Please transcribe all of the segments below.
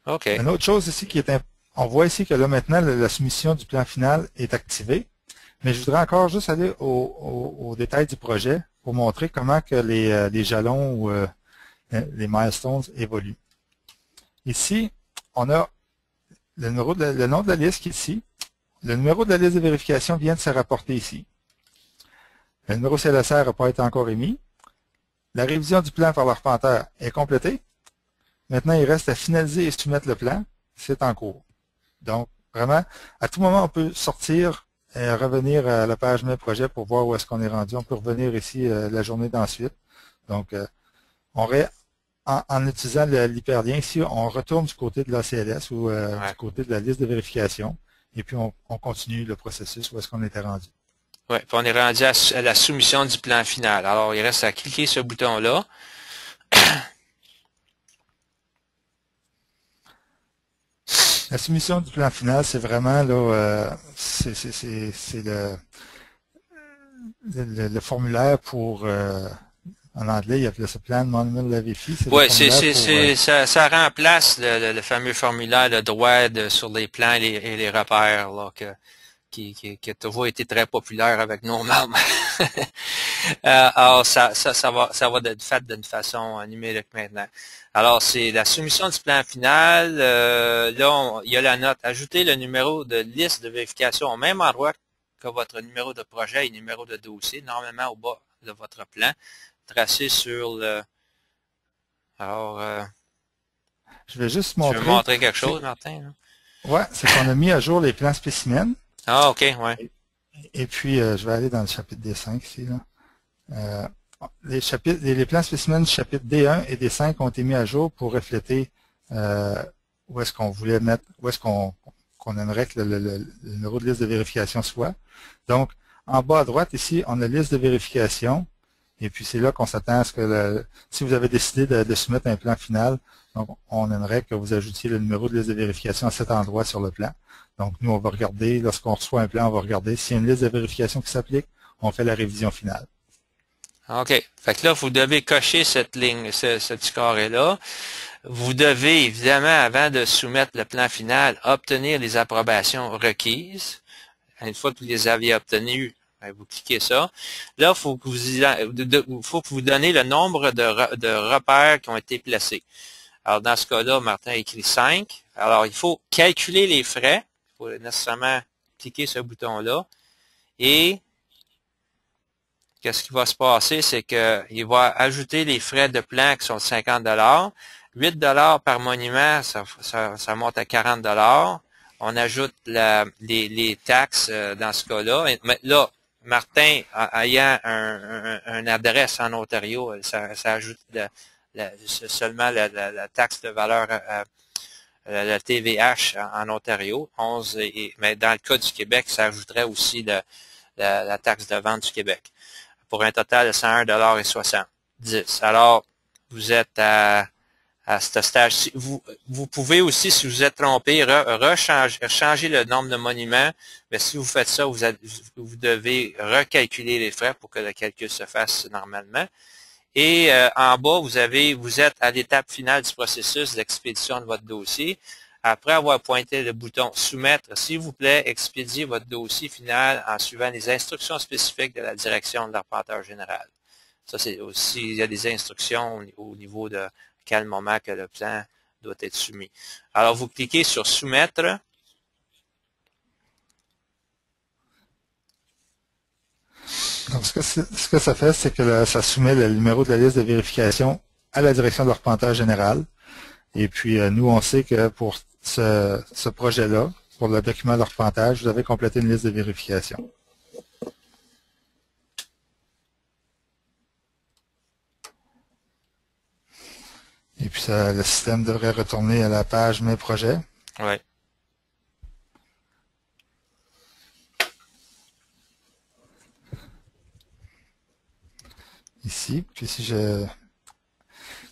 OK. Une autre chose ici qui est on voit ici que là maintenant la soumission du plan final est activée, mais je voudrais encore juste aller au détail du projet pour montrer comment que les jalons ou les milestones évoluent. Ici, on a le nom de la liste qui est ici. Le numéro de la liste de vérification vient de se rapporter ici. Le numéro CLSR n'a pas été encore émis. La révision du plan par l'arpenteur est complétée. Maintenant, il reste à finaliser et soumettre le plan. C'est en cours. Donc, vraiment, à tout moment, on peut sortir et revenir à la page Mes projets pour voir où est-ce qu'on est rendu. On peut revenir ici la journée d'ensuite. Donc, en utilisant l'hyperlien ici, on retourne du côté de l'ACLS ou du côté de la liste de vérification. Et puis, on continue le processus où est-ce qu'on était rendu. Oui, puis on est rendu à la soumission du plan final. Alors, il reste à cliquer ce bouton-là. La soumission du plan final, c'est vraiment là, c'est le formulaire pour, en anglais, il appelait ça Plan Monument Levy. Oui, ça remplace le fameux formulaire de droit sur les plans et les repères là, qui a toujours été très populaire avec nos membres. Alors, ça va être fait d'une façon numérique maintenant. Alors, c'est la soumission du plan final. Là, il y a la note. Ajoutez le numéro de liste de vérification au même endroit que votre numéro de projet et numéro de dossier, normalement au bas de votre plan, tracé sur le... Alors, je vais juste montrer. Tu veux montrer quelque chose, Martin? Oui, c'est qu'on a mis à jour les plans spécimens. Ah, OK, ouais. Et puis, je vais aller dans le chapitre D5 ici. Là. Les plans spécimens du chapitre D1 et D5 ont été mis à jour pour refléter où est-ce qu'on voulait mettre, où est-ce qu'on aimerait que le numéro de liste de vérification soit. Donc, en bas à droite, ici, on a liste de vérification. Et puis, c'est là qu'on s'attend à ce que si vous avez décidé de soumettre un plan final, donc on aimerait que vous ajoutiez le numéro de liste de vérification à cet endroit sur le plan. Donc, nous, on va regarder, lorsqu'on reçoit un plan, on va regarder s'il y a une liste de vérification qui s'applique, on fait la révision finale. OK. Fait que là, vous devez cocher cette ligne, ce petit carré-là. Vous devez, évidemment, avant de soumettre le plan final, obtenir les approbations requises. Une fois que vous les aviez obtenues, vous cliquez ça. Là, il faut que vous donnez le nombre de repères qui ont été placés. Alors, dans ce cas-là, Martin a écrit 5. Alors, il faut calculer les frais. Il faut nécessairement cliquer ce bouton-là. Et qu'est-ce qui va se passer, c'est qu'il va ajouter les frais de plan qui sont de 50 $. 8 $ par monument, ça monte à 40 $. On ajoute les taxes dans ce cas-là. Mais là, Martin, ayant une adresse en Ontario, ça ajoute seulement la taxe de valeur, la TVH en Ontario, 11, mais dans le cas du Québec, ça ajouterait aussi la taxe de vente du Québec, pour un total de 101,70 $. Alors, vous êtes à ce stage. Vous pouvez aussi, si vous êtes trompé, changer le nombre de monuments, mais si vous faites ça, vous devez recalculer les frais pour que le calcul se fasse normalement. Et en bas, vous êtes à l'étape finale du processus d'expédition de votre dossier. Après avoir pointé le bouton « Soumettre », s'il vous plaît, expédiez votre dossier final en suivant les instructions spécifiques de la direction de l'arpenteur général. Ça, c'est aussi, il y a des instructions au niveau de quel moment que le plan doit être soumis. Alors, vous cliquez sur « Soumettre ». Donc, ce que ça fait, c'est que ça soumet le numéro de la liste de vérification à la direction de l'arpenteur général. Et puis, nous, on sait que pour ce projet-là, pour le document d'arpentage, vous avez complété une liste de vérification. Et puis, le système devrait retourner à la page Mes projets. Oui. Ici, puis si je...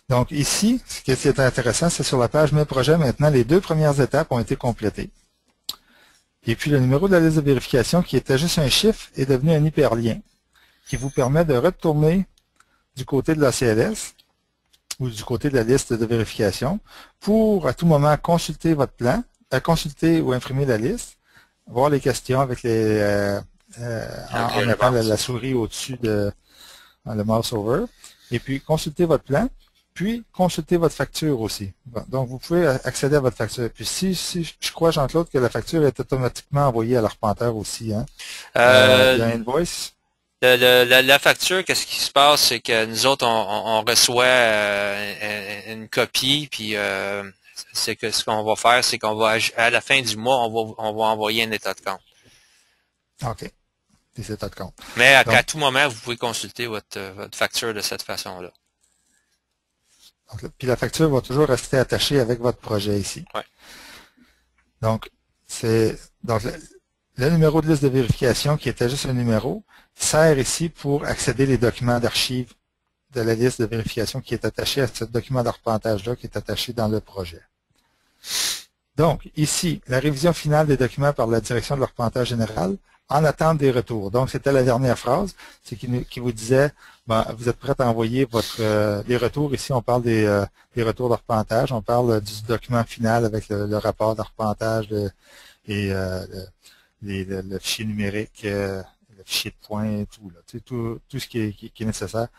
Donc ici, ce qui est intéressant, c'est sur la page Mes projets, maintenant, les 2 premières étapes ont été complétées. Et puis le numéro de la liste de vérification, qui était juste un chiffre, est devenu un hyperlien, qui vous permet de retourner du côté de la CLS ou du côté de la liste de vérification pour à tout moment consulter votre plan, consulter ou imprimer la liste, voir les questions avec en mettant la souris au-dessus de le mouse over, et puis consulter votre plan, puis consulter votre facture aussi. Bon, donc, vous pouvez accéder à votre facture. Puis si je crois, Jean-Claude, que la facture est automatiquement envoyée à l'arpenteur aussi. Hein? Il y a un invoice. La facture, qu'est-ce qui se passe, c'est que nous autres, on reçoit une copie, puis c'est que ce qu'on va faire, c'est qu'on va, à la fin du mois, on va envoyer un état de compte. OK. Des états de compte. Mais à tout moment, vous pouvez consulter votre facture de cette façon-là. Puis la facture va toujours rester attachée avec votre projet ici. Ouais. Donc, le numéro de liste de vérification, qui était juste un numéro, sert ici pour accéder les documents d'archives de la liste de vérification qui est attachée à ce document d'arpentage-là qui est attaché dans le projet. Donc, ici, la révision finale des documents par la direction de l'arpentage général en attente des retours. Donc, c'était la dernière phrase, c'est qui vous disait, ben, vous êtes prêt à envoyer les retours. Ici, on parle des retours d'arpentage, on parle du document final avec le rapport d'arpentage et le fichier numérique, le fichier de points et tout, là, tout ce qui est nécessaire.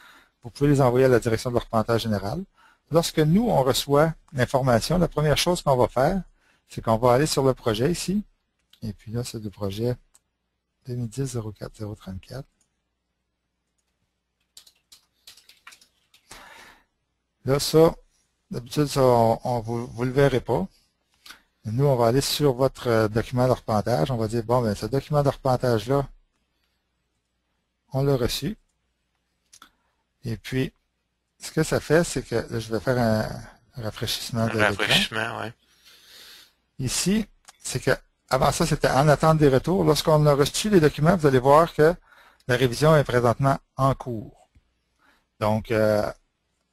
Vous pouvez les envoyer à la direction de l'arpentage général. Lorsque nous, on reçoit l'information, la première chose qu'on va faire, c'est qu'on va aller sur le projet ici. Et puis là, c'est le projet 2010-04-034. Là, ça, d'habitude, ça, vous le verrez pas. Nous, on va aller sur votre document d'arpentage. On va dire, bon, ben, ce document d'arpentage-là, on l'a reçu. Et puis, ce que ça fait, c'est que là, je vais faire un rafraîchissement de l'écran. Rafraîchissement, oui. Ici, c'est que avant ça, c'était en attente des retours. Lorsqu'on a reçu les documents, vous allez voir que la révision est présentement en cours. Donc, ça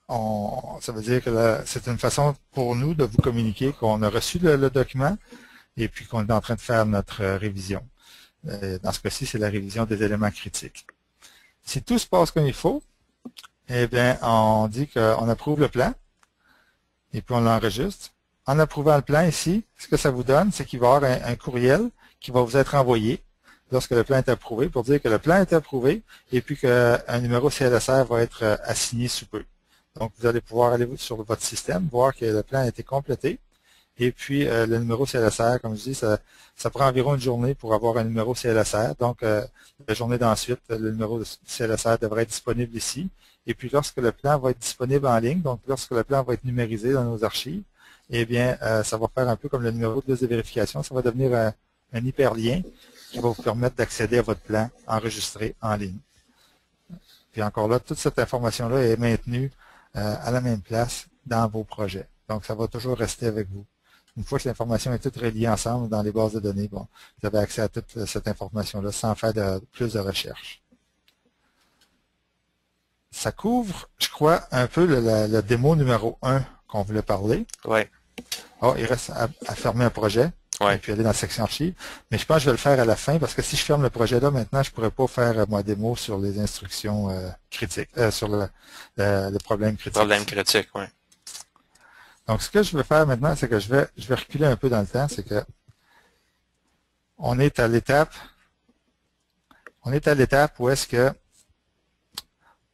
veut dire que c'est une façon pour nous de vous communiquer qu'on a reçu le document et puis qu'on est en train de faire notre révision. Dans ce cas-ci, c'est la révision des éléments critiques. Si tout se passe comme il faut, eh bien, on dit qu'on approuve le plan et puis on l'enregistre. En approuvant le plan ici, ce que ça vous donne, c'est qu'il va y avoir un courriel qui va vous être envoyé lorsque le plan est approuvé pour dire que le plan est approuvé et puis qu'un numéro CLSR va être assigné sous peu. Donc, vous allez pouvoir aller sur votre système, voir que le plan a été complété. Et puis, le numéro CLSR, comme je dis, ça prend environ une journée pour avoir un numéro CLSR. Donc, la journée d'ensuite, le numéro de CLSR devrait être disponible ici. Et puis, lorsque le plan va être disponible en ligne, donc lorsque le plan va être numérisé dans nos archives, eh bien, ça va faire un peu comme le numéro de liste de vérification. Ça va devenir un hyperlien qui va vous permettre d'accéder à votre plan enregistré en ligne. Puis encore là, toute cette information-là est maintenue à la même place dans vos projets. Donc, ça va toujours rester avec vous. Une fois que l'information est toute reliée ensemble dans les bases de données, bon, vous avez accès à toute cette information-là sans faire plus de recherche. Ça couvre, je crois, un peu le démo numéro 1 qu'on voulait parler. Oui. Oh, il reste à fermer un projet. Ouais. Et puis aller dans la section archives. Mais je pense que je vais le faire à la fin parce que si je ferme le projet là, maintenant, je ne pourrais pas faire ma démo sur les instructions critiques, sur le problème critique. Problème critique, oui. Donc, ce que je vais faire maintenant, c'est que je vais reculer un peu dans le temps. C'est que on est à l'étape où est-ce que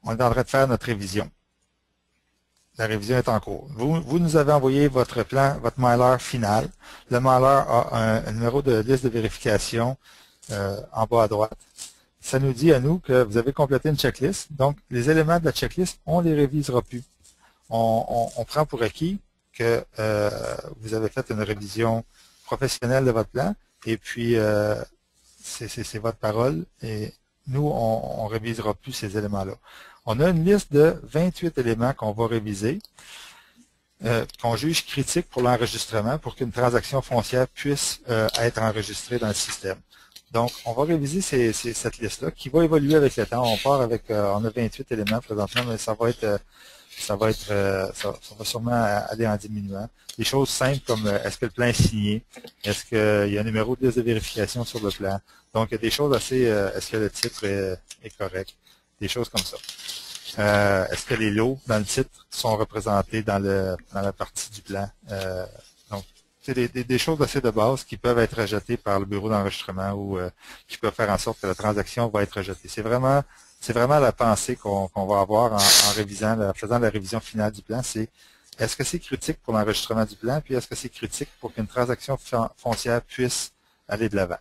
on est en train de faire notre révision. La révision est en cours. Vous nous avez envoyé votre plan, votre mailer final. Le mailer a un numéro de liste de vérification en bas à droite. Ça nous dit à nous que vous avez complété une checklist. Donc, les éléments de la checklist, on ne les révisera plus. On prend pour acquis que vous avez fait une révision professionnelle de votre plan et puis c'est votre parole et nous, on ne révisera plus ces éléments-là. On a une liste de 28 éléments qu'on va réviser, qu'on juge critiques pour l'enregistrement, pour qu'une transaction foncière puisse être enregistrée dans le système. Donc, on va réviser cette liste-là qui va évoluer avec le temps. On part avec, on a 28 éléments présentement, mais ça va sûrement aller en diminuant. Des choses simples comme est-ce que le plan est signé, est-ce qu'il y a un numéro de liste de vérification sur le plan. Donc, il y a des choses assez, est-ce que le titre est correct, des choses comme ça. Est-ce que les lots dans le titre sont représentés dans la partie du plan? Donc, c'est des choses assez de base qui peuvent être rejetées par le bureau d'enregistrement ou qui peuvent faire en sorte que la transaction va être rejetée. C'est vraiment la pensée qu'on va avoir en révisant, en faisant la révision finale du plan. C'est est-ce que c'est critique pour l'enregistrement du plan, puis est-ce que c'est critique pour qu'une transaction foncière puisse aller de l'avant?